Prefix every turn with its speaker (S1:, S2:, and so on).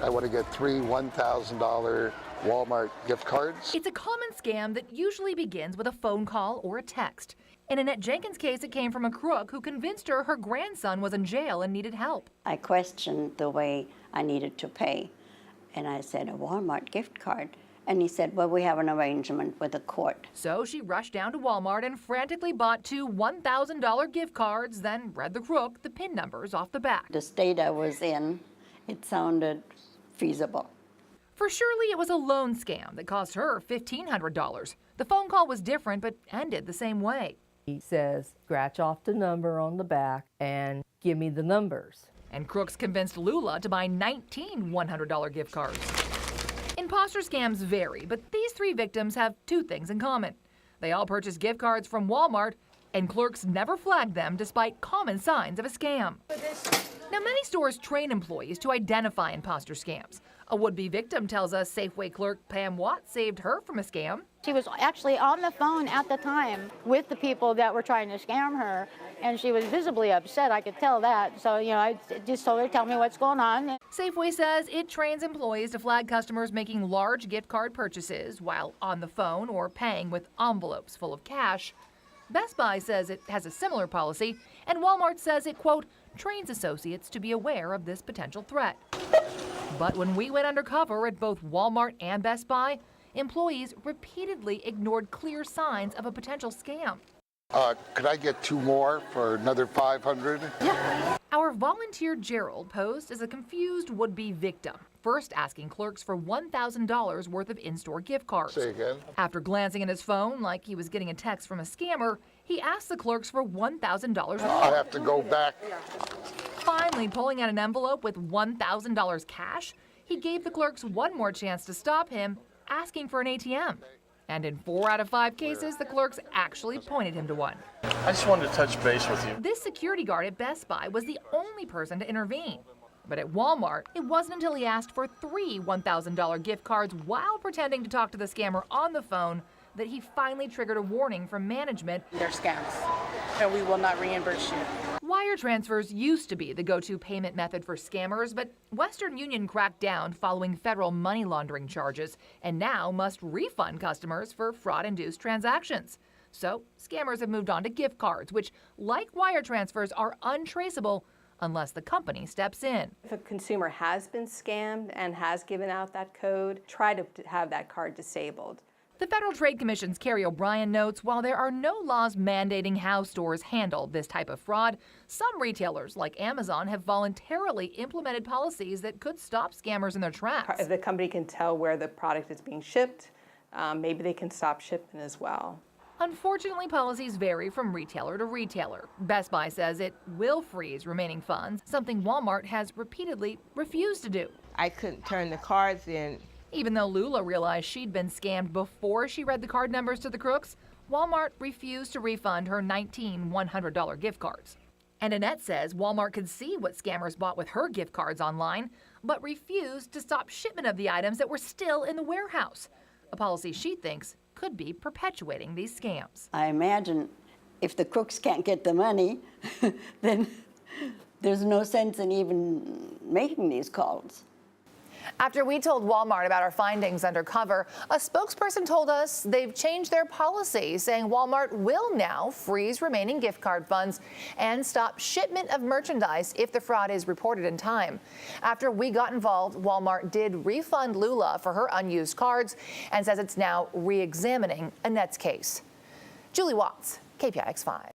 S1: I want to get 3 $1,000 Walmart gift cards.
S2: It's a common scam that usually begins with a phone call or a text. In Annette Jenkins' case, it came from a crook who convinced her her grandson was in jail and needed help.
S3: I questioned the way I needed to pay, and I said, a Walmart gift card. And he said, well, we have an arrangement with the court.
S2: So she rushed down to Walmart and frantically bought 2 $1,000 gift cards, then read the crook the PIN numbers off the back.
S3: The state I was in, it sounded feasible.
S2: For Shirley, it was a loan scam that cost her $1,500. The phone call was different, but ended the same way.
S4: He says, scratch off the number on the back and give me the numbers.
S2: And crooks convinced Lula to buy 19 $100 gift cards. Imposter scams vary, but these 3 victims have 2 things in common. They all purchased gift cards from Walmart, and clerks never flagged them despite common signs of a scam. Now, many stores train employees to identify imposter scams. A would-be victim tells us Safeway clerk Pam Watt saved her from a scam.
S5: She was actually on the phone at the time with the people that were trying to scam her, and she was visibly upset. I could tell that. So, I just told her, tell me what's going on.
S2: Safeway says it trains employees to flag customers making large gift card purchases while on the phone or paying with envelopes full of cash. Best Buy says it has a similar policy, and Walmart says it, quote, trains associates to be aware of this potential threat. But when we went undercover at both Walmart and Best Buy, employees repeatedly ignored clear signs of a potential scam.
S1: Could I get 2 more for another 500?
S2: Yeah. Our volunteer Gerald posed as a confused would-be victim, first asking clerks for $1,000 worth of in-store gift cards.
S1: Say again?
S2: After glancing at his phone like he was getting a text from a scammer, he asked the clerks for $1,000 more.
S1: I have to go back.
S2: Finally, pulling out an envelope with $1,000 cash, he gave the clerks one more chance to stop him, asking for an ATM. And in 4 out of 5 cases, the clerks actually pointed him to one.
S6: I just wanted to touch base with you.
S2: This security guard at Best Buy was the only person to intervene. But at Walmart, it wasn't until he asked for 3 $1,000 gift cards while pretending to talk to the scammer on the phone that he finally triggered a warning from management.
S7: They're scams, and we will not reimburse you.
S2: Wire transfers used to be the go-to payment method for scammers, but Western Union cracked down following federal money laundering charges and now must refund customers for fraud-induced transactions. So scammers have moved on to gift cards, which, like wire transfers, are untraceable unless the company steps in.
S8: If a consumer has been scammed and has given out that code, try to have that card disabled.
S2: The Federal Trade Commission's Carrie O'Brien notes while there are no laws mandating how stores handle this type of fraud, some retailers like Amazon have voluntarily implemented policies that could stop scammers in their tracks.
S8: If the company can tell where the product is being shipped, maybe they can stop shipment as well.
S2: Unfortunately, policies vary from retailer to retailer. Best Buy says it will freeze remaining funds, something Walmart has repeatedly refused to do.
S9: I couldn't turn the cards in.
S2: Even though Lula realized she'd been scammed before she read the card numbers to the crooks, Walmart refused to refund her 19 $100 gift cards. And Annette says Walmart could see what scammers bought with her gift cards online, but refused to stop shipment of the items that were still in the warehouse, a policy she thinks could be perpetuating these scams.
S3: I imagine if the crooks can't get the money, then there's no sense in even making these calls.
S10: After we told Walmart about our findings undercover, a spokesperson told us they've changed their policy, saying Walmart will now freeze remaining gift card funds and stop shipment of merchandise if the fraud is reported in time. After we got involved, Walmart did refund Lula for her unused cards and says it's now re-examining Annette's case. Julie Watts, KPIX 5.